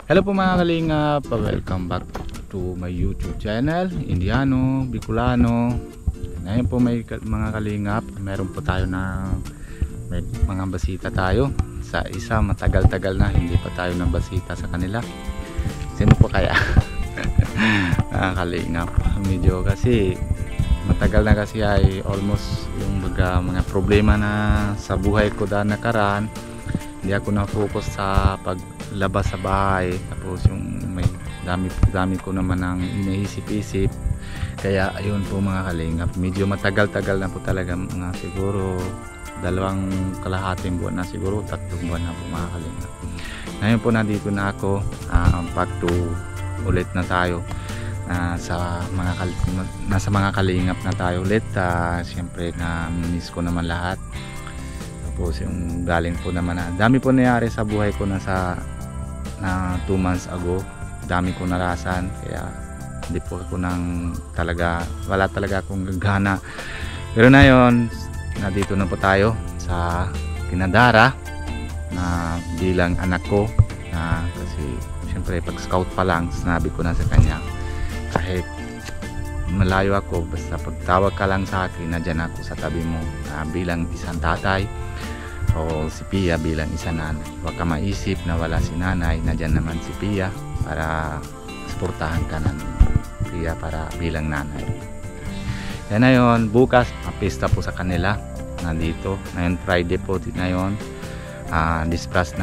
Hello po mga kalingap, welcome back to my YouTube channel, Indiano, Bicolano. Ngayon po may mga kalingap, meron po tayo na may mga basita tayo. Sa isa matagal-tagal na hindi pa tayo nabasita sa kanila. Sino po kaya? Mga kalingap, medyo kasi matagal na kasi ay almost yung mga problema na sa buhay ko dahil nakaraan. Hindi ako na-focus sa paglabas sa bahay, tapos yung may dami ko naman ang iniisip-isip. Kaya ayun po mga kalingap, medyo matagal-tagal na po talaga, mga siguro 2 kalahating buwan na, siguro 3 buwan na po mga kalingap. Ngayon po nandito na ako, back to ulit na tayo. Nasa mga kalingap na tayo ulit. Siyempre na miss ko naman lahat. Tapos yung galing po naman na dami po nangyari sa buhay ko na 2 months ago. Dami ko narasan, kaya hindi po ako wala talaga akong gana. Pero na yun, nandito na po tayo sa Kinadara na bilang anak ko, kasi siyempre pag scout pa lang sinabi ko na sa kanya, kahit malayo ako, basta pagtawag ka lang sa akin, nandiyan ako sa tabi mo, bilang isang tatay, o si Pia bilang isang nanay. Huwag ka maisip na wala si nanay, nandiyan naman si Pia para suportahan ka ng Pia para bilang nanay. Yan na yun, bukas pista po sa kanila nandito. Ngayon Friday po din na yun. Dispress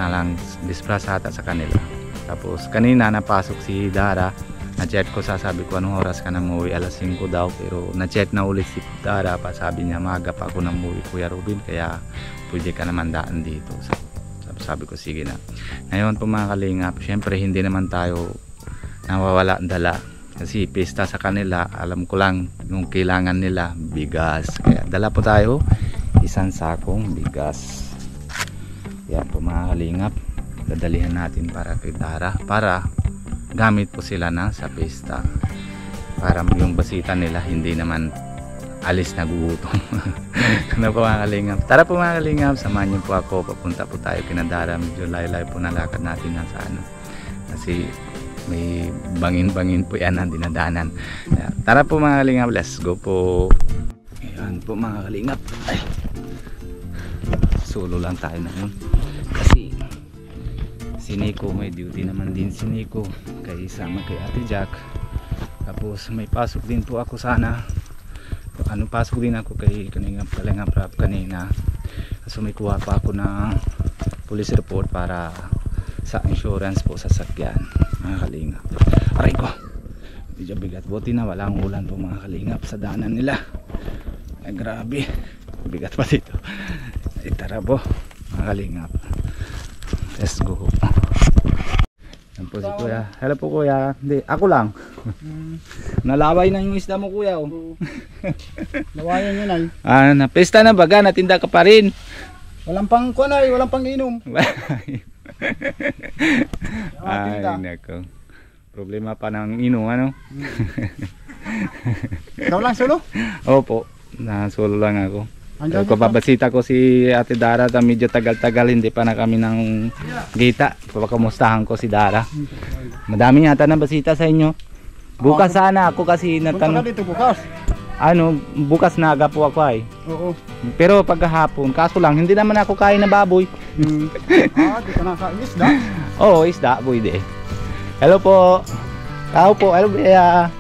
ata sa kanila. Tapos kanina napasok si Dara, na-chat ko, sabi ko anong oras ka na umuwi, alas 5 daw, pero na-chat na ulit si Dara pa, sabi niya maaga pa ako na umuwi Kuya Robin, kaya pwede ka naman daan dito. Sabi ko sige na. Ngayon po mga kalingap, syempre hindi naman tayo nawawala dala, kasi pista sa kanila, alam ko lang yung kailangan nila bigas, kaya dala po tayo 1 sakong bigas. Yan po mga kalingap, dadalihan natin para kay Dara, para gamit po sila na sa pista, para yung basita nila hindi naman alis na gugutom. Ano po mga kalingap, tara po mga kalingap, samahan niyo po ako, papunta po tayo Kinadara. Medyo layo-layo po na lakad natin sa kasi may bangin-bangin po yan ang dinadanan. Tara po mga kalingap, let's go po. Ayan po mga kalingap, ay, solo lang tayo na yun kasi si Nico may duty naman din, si Nico kay sama kay Ate Jack. Tapos may pasok din po ako sana, pasok din ako kay Kalingap Rap kanina, so may kuha pa ako na police report para sa insurance po sa sakyan mga kalingap. Aray ko, medyo bigat, buti na walang ulan po mga kalingap sa daanan nila. Ay grabe, bigat pa dito. Ay tara po mga kalingap, let's go. Yan po si Kuya. Hello po Kuya. Hindi, ako lang. Nalaway na yung isda mo Kuya. Lawayan yun ay. Napesta na baga, natinda ka pa rin. Walang pang kuwan ay, walang pang inom. Ay nako, problema pa ng inom ano. Ikaw lang solo? Opo, solo lang ako. Papabasita ko si Ate Dara, medyo tagal-tagal hindi pa na kami ng kita. Papakamustahan ko si Dara. Madami yata na basita sa inyo. Bukas sana ako kasi natanong. Punta ka dito bukas. Bukas naga po ako ay. Oo. Pero pagkahapon, kaso lang hindi naman ako kain na baboy. Di ka nakain isda? Oo, isda pwede. Hello po. Tao po, hello Bea.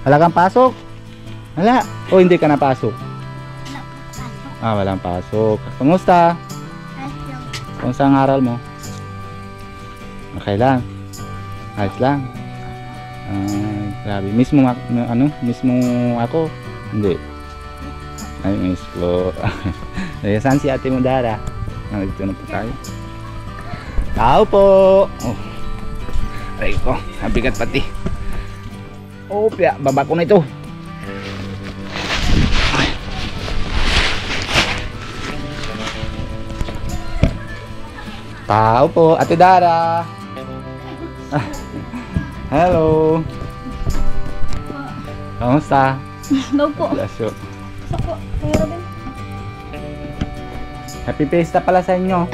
Wala kang pasok? Wala. O hindi ka napasok? Walang pasok. Kumusta? Kumusta ang aral mo? Okay lang. Ayos lang. Grabe. Miss mo ako? Hindi. Ay, miss ko. Saan si Ate mo Dara? Dito na po tayo. Tao po. Aray ko, mabigat pati. Opya, baba ko na ito. Tao po, Ate Dara. Hello. Kamusta? Daw po. Bless you. Sako, Kuya Robin. Happy Fiesta pala sa inyo.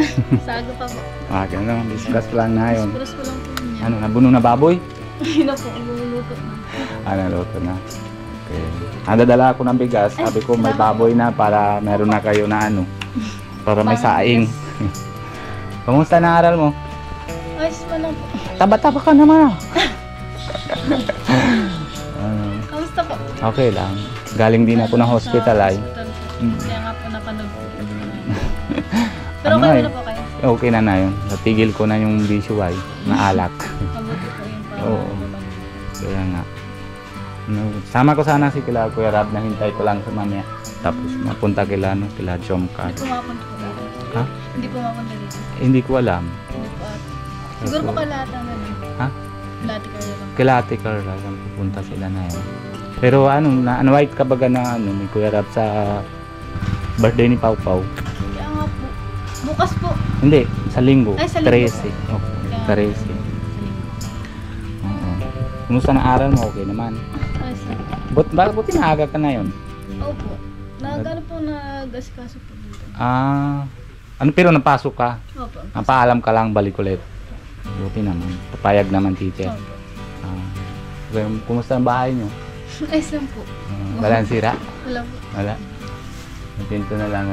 Sago pa po. Ganun. Discuss lang na yun. Discuss ko lang po niya. Ano, nabuno na baboy? Hindi na po, luluto na. Naluto na. Okay. Dadala ako ng bigas. Sabi ko may baboy na para meron na kayo na ano. Para may saing. Kamusta na aral mo? Ayos man lang po. Taba-taba ka naman. Kamusta po? Okay lang. Galing din ako ng hospital ay. Hospital po. Mm. Kaya nga po napanood po. Pero Ano okay eh? na po kayo. Okay na yun. Natigil ko na yung bisyo ay. Na alak. Mabuti po yun para Oo. lumag- Kaya nga. No, sama ko sana si kila Kuya Rab na hintay ko lang sa mamaya. Tapos mapunta kila Jomcar. Hindi po mapunta po dito. Ha? Hindi po mapunta dito. Hindi ko alam. Hindi po ata. Siguro po kalata na lang. Ha? Kalati ka lang. Kila Ate Carla lang pupunta sila na yun. Pero na-invite ka baga na ni Kuya Rab sa birthday ni Pau Pau? Kaya nga po. Bukas po. Hindi, sa linggo. Ay, sa linggo. 13. Oh, Kaya- 13. Oo. Kumusta na aral mo? Okay naman. Ay, sir. Buti maaga ka na yun. Opo. Nagano po nag-asikaso po dito. Pero napasok ka? Opo. Napaalam ka lang, balik ulit. Buti naman. Papayag naman, teacher. Opo. Okay, kumusta ang bahay nyo? Ayos lang po. Wala ang sira? Wala po. Wala. Pinto na lang.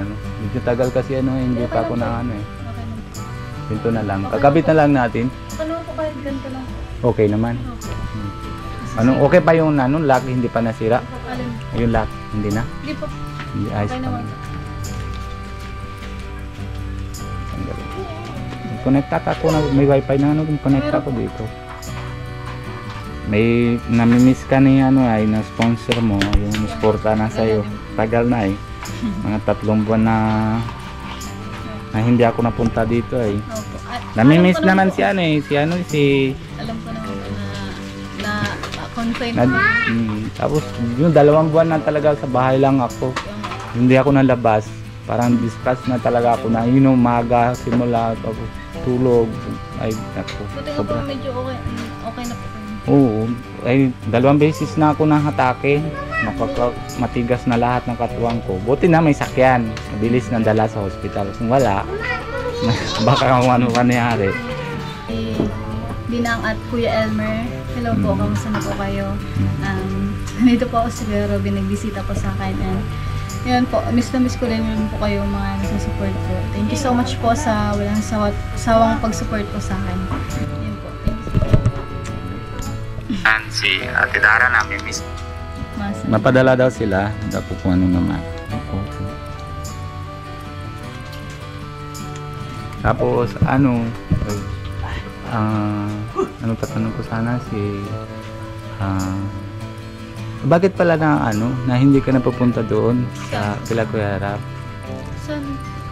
Medyo tagal kasi hindi Okay pa ako lang na po. eh. Okay lang po. Pinto na lang. Kakabit na lang natin. Ano po kahit ganito lang po. Okay naman. Opo. Okay pa yung lock, hindi pa nasira? Alin? Yung lock, hindi na? Hindi po. Hindi, ayos Okay pa. naman. Tanggalin. Connect ako na, may wifi na connect ako dito. May namimiss ka ni ay na sponsor mo, yung sporta na sa'yo. Tagal na Mga 3 buwan na hindi ako napunta dito Opo. Namimiss Alam ko naman po. si Alam ko naman po na confine na, po. tapos yung 2 buwan na talaga sa bahay lang ako. Hindi ako nalabas. Parang discuss na talaga ako na umaga, simula, tapos tulog. Ay, ako. Buti nga po medyo okay na po kayo. Oo. Ay, 2 beses na ako nahatake. Matigas na lahat ng katuwang ko. Buti na may sakyan. Mabilis na dala sa hospital. Kung wala, baka kung ano nangyari. Binang at Kuya Elmer. Hello po, kamusta na po kayo? Nandito po ako si Kuya Robin, nagbisita po sa akin. And yun po, miss na miss ko rin yun po kayo mga nasa-support po. Thank you so much po sa walang sawang pag-support po sa akin. Yun po, thank you so much. Si Ate Dara namin miss. Mas, Mapadala daw sila. Dapo kung ano naman. Tapos ano tatanong ko sana bakit pala na hindi ka napupunta doon sa kila Kuya Rab? saan?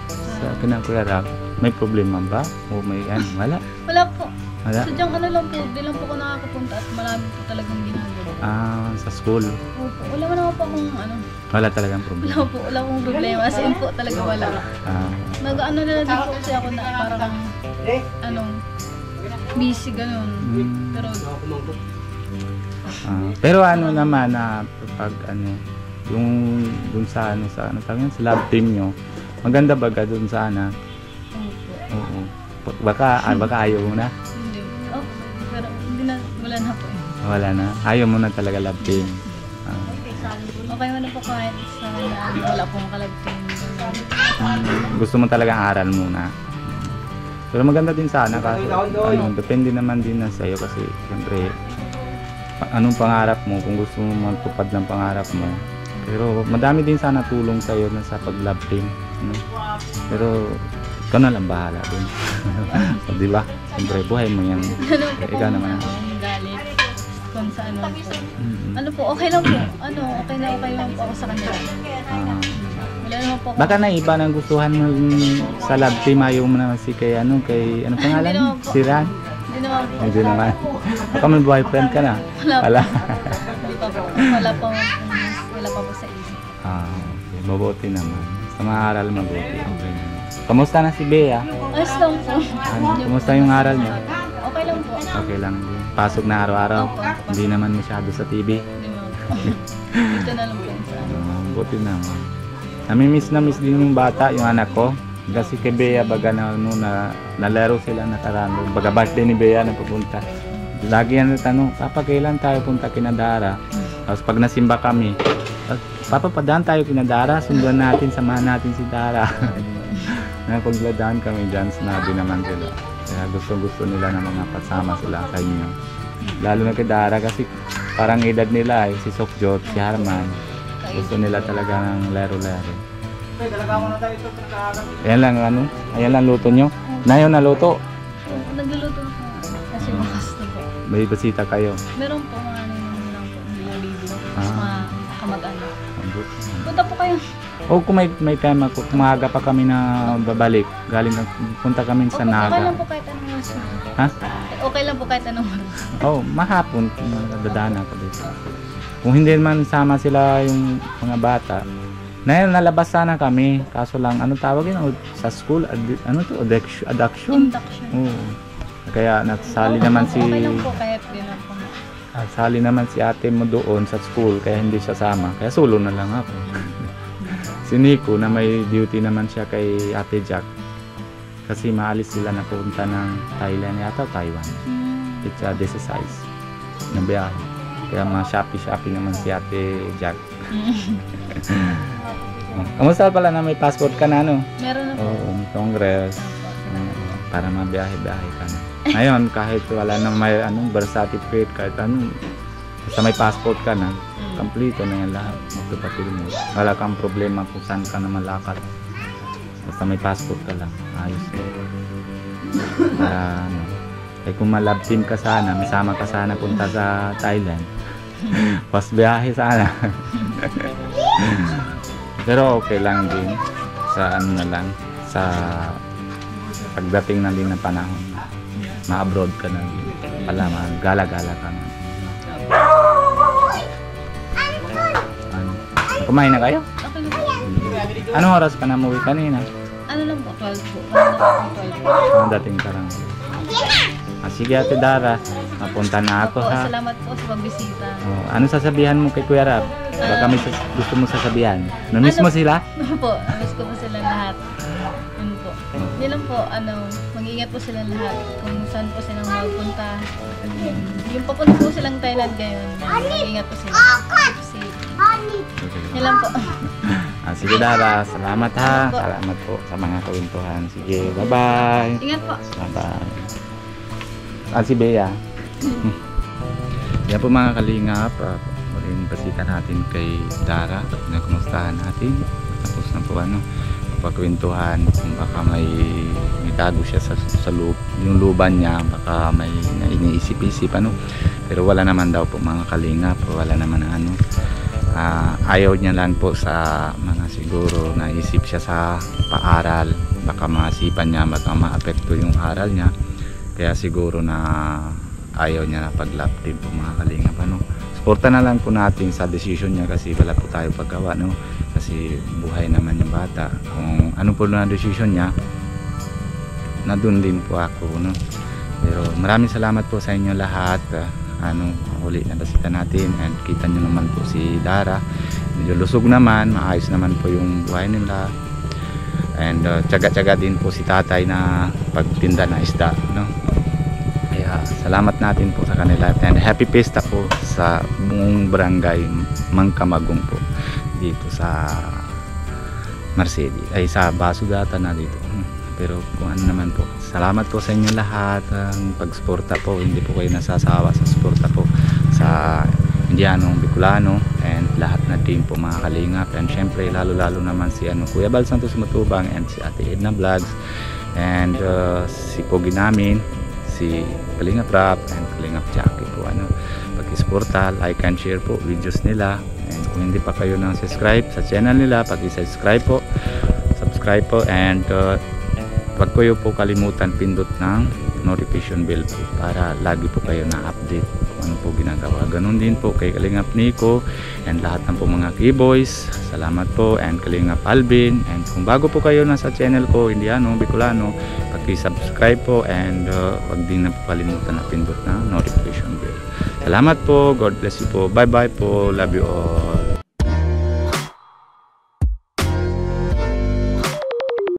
Sa kila Kuya Rab, may problema ba? O may wala? Wala po. Wala? Sadyang lang po, di lang po ako nakakapunta at marami po talagang ginagawa. Sa school. Opo, wala naman po akong Wala talagang problema. wala akong problema. As in po talaga wala. Nag-ano na lang din po kasi ako na parang busy ganun. Pero naman pag yung dun sa sa lab team nyo, maganda baga dun sa Opo. Oo. Baka ayaw mo na. Hindi. Oh, pero hindi na, wala na po eh. Wala na. Ayaw mo na talaga lab team. Okay mo na po kahit sa wala pong kalagting. Gusto mo talagang aral muna. Pero maganda din sana kasi depende naman din na sa'yo kasi siyempre anong pangarap mo kung gusto mo matupad ng pangarap mo. Pero madami din sana tulong sa'yo na sa pag-lab team. Pero ikaw na lang bahala dun. So, di ba? Siyempre buhay mo yan. Ikaw naman. Galit kung sa ano po, okay lang po. Okay lang po ako sa kanila. Wala naman po ako. Baka na iba nang gustuhan mo sa lab team, ayaw mo naman kay ano pangalan? Hindi naman po. Si Ran? Hindi naman po. Hindi naman. Baka may boyfriend ka na? Wala po. Hindi pa po. Wala pa po sa isip. Okay. Mabuti naman. Sa maaral mabuti. Okay naman. Kamusta na si Bea? Ayos lang po. Kumusta yung aral niya? Okay lang po. Okay lang. Pasok na araw-araw. Opo. Hindi naman masyado sa TV. Hindi naman po. Dito na lang po sa Buti naman. Nami-miss na miss din yung bata, yung anak ko. Kasi kay Bea baga na, ano, nalaro sila nakaraan. Baga birthday ni Bea na pupunta. Lagi yan tanong, Papa kailan tayo punta kina Dara? Tapos pag nasimba kami, Papa padaan tayo kina Dara, sunduan natin, samahan natin si Dara. Napagladaan kami dyan, sinabi naman sila. Kaya gusto nila na mga pasama sila sa inyo. Lalo na kay Dara kasi parang edad nila si Sokjot, si Harman. Gusto nila talaga ng laro-laro. Ayan lang ano, ayan lang luto nyo. Nayo na luto. Nagluluto po. Kasi bukas na po. May basita kayo. Meron po mga ano lang po, hindi yung baby. Tapos Ah. mga kamag-anak. Punta po kayo. O kung may time ako, kumaga pa kami na babalik. Galing punta kami sa Okay Naga. lang po kahit anong oras. Ha? Okay lang po kahit anong oras. Oh, mahapon dadaan ako dito. Kung hindi man sama sila yung mga bata, nalabas sana kami. Kaso lang, ano tawag yun? Sa school, ano to? Adoption? Induction. Oo. Kaya nasali naman si Okay lang po kahit yun lang po. sali naman si ate mo doon sa school kaya hindi siya sama. Kaya solo na lang ako. Si Nico na may duty naman siya kay Ate Jack. Kasi maalis sila na pupunta ng Thailand yata o Taiwan. It's a exercise na biyahe. Kaya mga Shopee naman si Ate Jack. Kamusta pala na may passport ka na ano? Meron na po. Oo, Congress. Para mabiyahe-biyahe ka na. Ngayon, kahit wala na may birth certificate, kahit ano, basta may passport ka na, kompleto na yan lahat. Magpapapil mo. Wala kang problema kung saan ka na malakad. Basta may passport ka lang. Ayos na. Para ano, kung malab team ka sana, may sama ka sana punta sa Thailand. Pas biyahe sana. Pero okay lang din sa ano na lang, sa pagdating na din ng panahon, ma-abroad ka na din pala, gala-gala ka na. Ano? Kumain na kayo? Okay lang po. Anong oras ka na umuwi kanina? Ano lang po, 12 po. Ang dating ka lang. Sige Ate Dara, mapunta na ako Opo, ha. salamat po sa pagbisita. Oh, ano sasabihan mo kay Kuya Rab? Baka may gusto mo sasabihan. Namiss mo sila? Po, alas ko po sila lahat. Yun po. Hindi lang po, mag-ingat po sila lahat kung saan po silang magpunta. Yung papunta po silang Thailand ngayon, mag-ingat po sila. Yun lang po. Sige Dara, salamat ha. Salamat po sa mga kawintuhan. Sige, bye-bye. Ingat po. Bye-bye. Si Bea. Yan po mga kalingap. Muling basita natin kay Dara na kumustahan natin. Tapos na po papakwentuhan kung baka may tago siya sa loob, yung luban niya, baka may iniisip-isip pero wala naman daw po mga kalingap, wala naman ayaw niya lang po sa mga siguro naisip siya sa paaral, baka maasipan niya, baka maapekto yung aral niya, kaya siguro na ayaw niya na pag-lap din po mga kalingap. Suporta na lang po natin sa decision niya kasi wala po tayo paggawa kasi buhay naman yung bata. Kung ano po na decision niya, na dun din po ako pero maraming salamat po sa inyo lahat. Huli na basita natin and kita nyo naman po si Dara, medyo lusog naman, maayos naman po yung buhay nila and tsaga-tsaga din po si tatay na pagtinda na isda kaya salamat natin po sa kanila and happy pista po sa buong barangay Mangkamagong po dito sa Mercedes ay sa Basugata na dito. Pero kung ano naman po, salamat po sa inyo lahat. Ang pagsuporta po, hindi po kayo nasasawa sa suporta po sa Indiano, Bicolano and lahat na team po mga kalingap. And syempre lalo naman si Kuya Bal Santos Matubang and si Ate Edna Vlogs and si Pogi namin, si Kalingap Rap and Kalingap Jackie po pag-suporta, like and share po videos nila. And kung hindi pa kayo nang subscribe sa channel nila, pag-subscribe po and wag ko po kalimutan pindot ng notification bell po para lagi po kayo na-update kung ano po ginagawa. Ganun din po kay Kalingap Nico and lahat ng po mga keyboys. Salamat po and Kalingap Alvin. And kung bago po kayo na sa channel ko, Indiano, Bicolano, pag-subscribe po and wag din na po kalimutan na pindot ng notification bell. Salamat po. God bless you po. Bye bye po. Love you all.